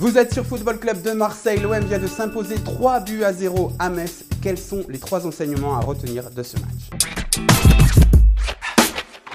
Vous êtes sur Football Club de Marseille, l'OM vient de s'imposer 3-0 à Metz. Quels sont les 3 enseignements à retenir de ce match ?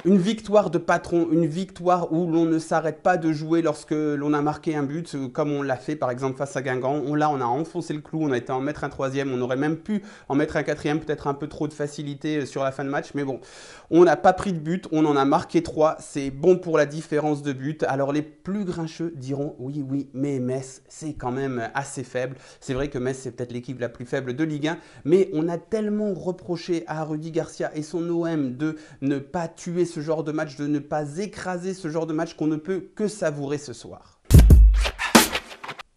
Une victoire de patron, une victoire où l'on ne s'arrête pas de jouer lorsque l'on a marqué un but, comme on l'a fait par exemple face à Guingamp. Là, on a enfoncé le clou, on a été en mettre un 3e, on aurait même pu en mettre un 4e, peut-être un peu trop de facilité sur la fin de match. Mais bon, on n'a pas pris de but, on en a marqué 3, c'est bon pour la différence de but. Alors les plus grincheux diront oui, mais Metz, c'est quand même assez faible. C'est vrai que Metz, c'est peut-être l'équipe la plus faible de Ligue 1, mais on a tellement reproché à Rudy Garcia et son OM de ne pas tuer ce genre de match, de ne pas écraser ce genre de match qu'on ne peut que savourer ce soir.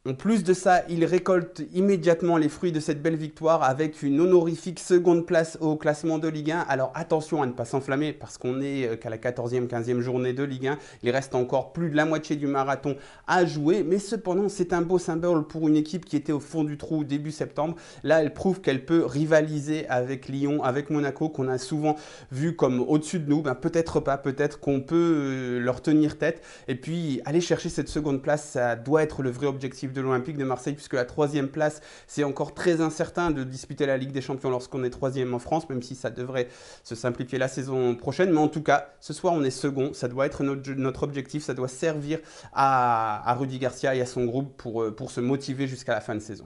En plus de ça, il récolte immédiatement les fruits de cette belle victoire avec une honorifique seconde place au classement de Ligue 1. Alors attention à ne pas s'enflammer parce qu'on n'est qu'à la 14e, 15e journée de Ligue 1. Il reste encore plus de la moitié du marathon à jouer. Mais cependant, c'est un beau symbole pour une équipe qui était au fond du trou début septembre. Là, elle prouve qu'elle peut rivaliser avec Lyon, avec Monaco, qu'on a souvent vu comme au-dessus de nous. Peut-être pas, peut-être qu'on peut leur tenir tête. Et puis, aller chercher cette seconde place, ça doit être le vrai objectif de l'Olympique de Marseille, puisque la 3e place, c'est encore très incertain de disputer la Ligue des Champions lorsqu'on est 3e en France, même si ça devrait se simplifier la saison prochaine. Mais en tout cas, ce soir, on est second. Ça doit être notre objectif. Ça doit servir à Rudy Garcia et à son groupe pour se motiver jusqu'à la fin de saison.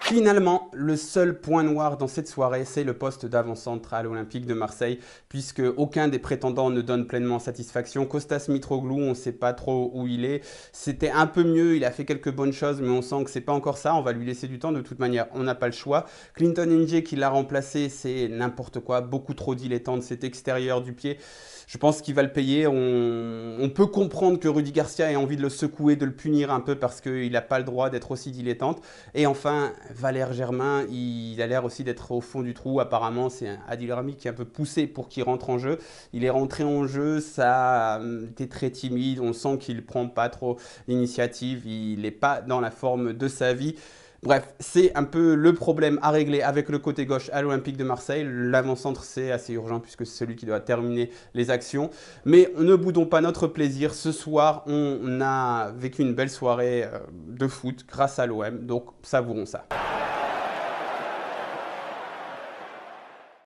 Finalement, le seul point noir dans cette soirée, c'est le poste d'avant-centre à l'Olympique de Marseille, puisque aucun des prétendants ne donne pleinement satisfaction. Kostas Mitroglou, on ne sait pas trop où il est. C'était un peu mieux, il a fait quelques bonnes choses, mais on sent que c'est pas encore ça. On va lui laisser du temps, de toute manière, on n'a pas le choix. Clinton N'Jie qui l'a remplacé, c'est n'importe quoi, beaucoup trop dilettante, c'est extérieur du pied. Je pense qu'il va le payer. On peut comprendre que Rudy Garcia ait envie de le secouer, de le punir un peu parce qu'il n'a pas le droit d'être aussi dilettante. Et enfin, Valère Germain, il a l'air aussi d'être au fond du trou. Apparemment, c'est Adil Rami qui est un peu poussé pour qu'il rentre en jeu. Il est rentré en jeu, ça a été très timide. On sent qu'il ne prend pas trop l'initiative. Il n'est pas dans la forme de sa vie. Bref, c'est un peu le problème à régler avec le côté gauche à l'Olympique de Marseille. L'avant-centre, c'est assez urgent puisque c'est celui qui doit terminer les actions. Mais ne boudons pas notre plaisir. Ce soir, on a vécu une belle soirée de foot grâce à l'OM. Donc, savourons ça.